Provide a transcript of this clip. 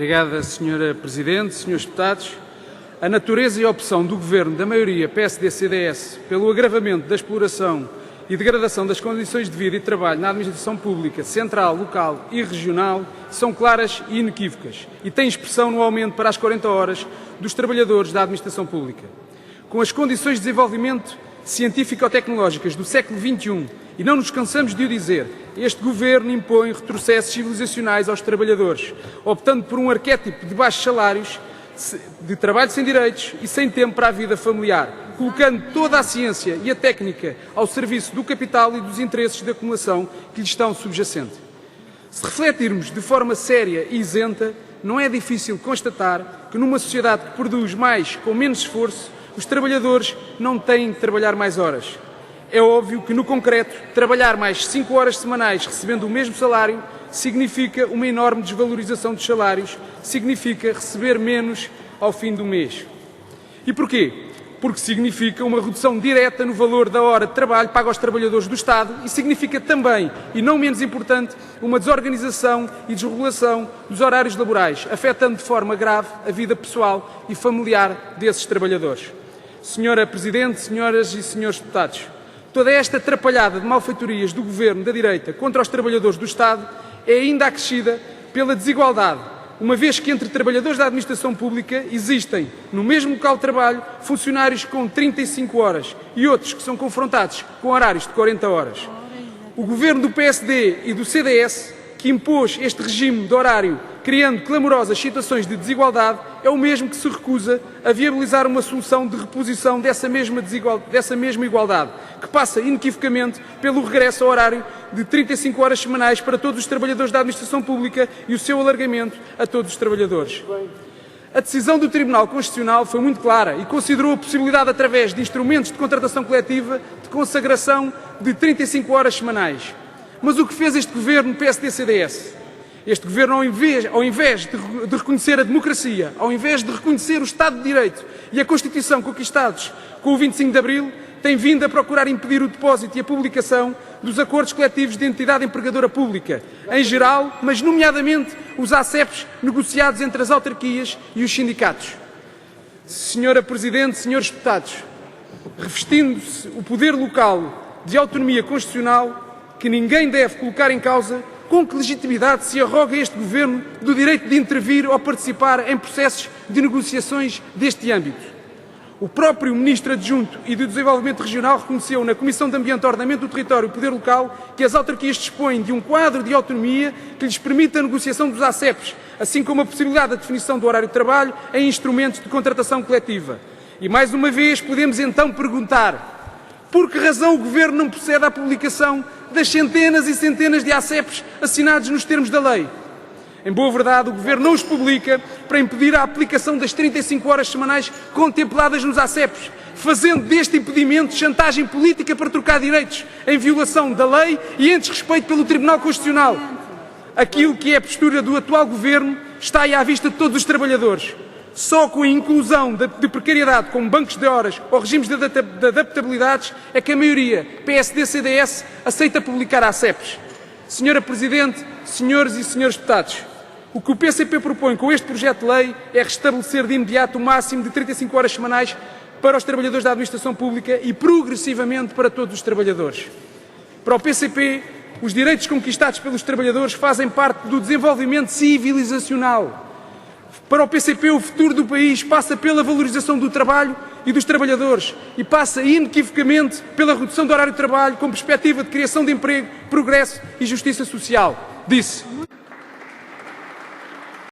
Obrigada, Sra. Presidente, Srs. Deputados. A natureza e a opção do Governo da maioria PSD-CDS pelo agravamento da exploração e degradação das condições de vida e trabalho na administração pública, central, local e regional são claras e inequívocas e têm expressão no aumento para as 40 horas dos trabalhadores da administração pública. Com as condições de desenvolvimento científico-tecnológicas do século XXI, e não nos cansamos de o dizer, este Governo impõe retrocessos civilizacionais aos trabalhadores, optando por um arquétipo de baixos salários, de trabalho sem direitos e sem tempo para a vida familiar, colocando toda a ciência e a técnica ao serviço do capital e dos interesses de acumulação que lhe estão subjacentes. Se refletirmos de forma séria e isenta, não é difícil constatar que numa sociedade que produz mais com menos esforço, os trabalhadores não têm de trabalhar mais horas. É óbvio que, no concreto, trabalhar mais 5 horas semanais recebendo o mesmo salário significa uma enorme desvalorização dos salários, significa receber menos ao fim do mês. E porquê? Porque significa uma redução direta no valor da hora de trabalho paga aos trabalhadores do Estado e significa também, e não menos importante, uma desorganização e desregulação dos horários laborais, afetando de forma grave a vida pessoal e familiar desses trabalhadores. Senhora Presidente, senhoras e senhores deputados, toda esta atrapalhada de malfeitorias do Governo da direita contra os trabalhadores do Estado é ainda acrescida pela desigualdade, uma vez que entre trabalhadores da administração pública existem, no mesmo local de trabalho, funcionários com 35 horas e outros que são confrontados com horários de 40 horas. O Governo do PSD e do CDS, que impôs este regime de horário, criando clamorosas situações de desigualdade, é o mesmo que se recusa a viabilizar uma solução de reposição dessa mesma igualdade, que passa inequivocamente pelo regresso ao horário de 35 horas semanais para todos os trabalhadores da administração pública e o seu alargamento a todos os trabalhadores. A decisão do Tribunal Constitucional foi muito clara e considerou a possibilidade, através de instrumentos de contratação coletiva, de consagração de 35 horas semanais. Mas o que fez este Governo PSD-CDS? Este Governo, ao invés de reconhecer a democracia, ao invés de reconhecer o Estado de Direito e a Constituição conquistados com o 25 de Abril, tem vindo a procurar impedir o depósito e a publicação dos acordos coletivos de entidade empregadora pública, em geral, mas nomeadamente os ACEPs negociados entre as autarquias e os sindicatos. Senhora Presidente, senhores deputados, revestindo-se o poder local de autonomia constitucional, que ninguém deve colocar em causa, com que legitimidade se arroga este Governo do direito de intervir ou participar em processos de negociações deste âmbito? O próprio Ministro Adjunto e do Desenvolvimento Regional reconheceu na Comissão de Ambiente, Ordenamento do Território e Poder Local que as autarquias dispõem de um quadro de autonomia que lhes permite a negociação dos ACEPs, assim como a possibilidade da definição do horário de trabalho em instrumentos de contratação coletiva. E mais uma vez podemos então perguntar: por que razão o Governo não procede à publicação das centenas e centenas de ACEPs assinados nos termos da lei? Em boa verdade, o Governo não os publica para impedir a aplicação das 35 horas semanais contempladas nos ACEPs, fazendo deste impedimento chantagem política para trocar direitos, em violação da lei e em desrespeito pelo Tribunal Constitucional. Aquilo que é a postura do atual Governo está aí à vista de todos os trabalhadores. Só com a inclusão de precariedade como bancos de horas ou regimes de adaptabilidades é que a maioria PSD-CDS aceita publicar ACEPs. Senhora Presidente, senhores e senhores deputados, o que o PCP propõe com este projeto de lei é restabelecer de imediato o máximo de 35 horas semanais para os trabalhadores da administração pública e progressivamente para todos os trabalhadores. Para o PCP, os direitos conquistados pelos trabalhadores fazem parte do desenvolvimento civilizacional. Para o PCP, o futuro do país passa pela valorização do trabalho e dos trabalhadores e passa inequivocamente pela redução do horário de trabalho com perspectiva de criação de emprego, progresso e justiça social. Disse.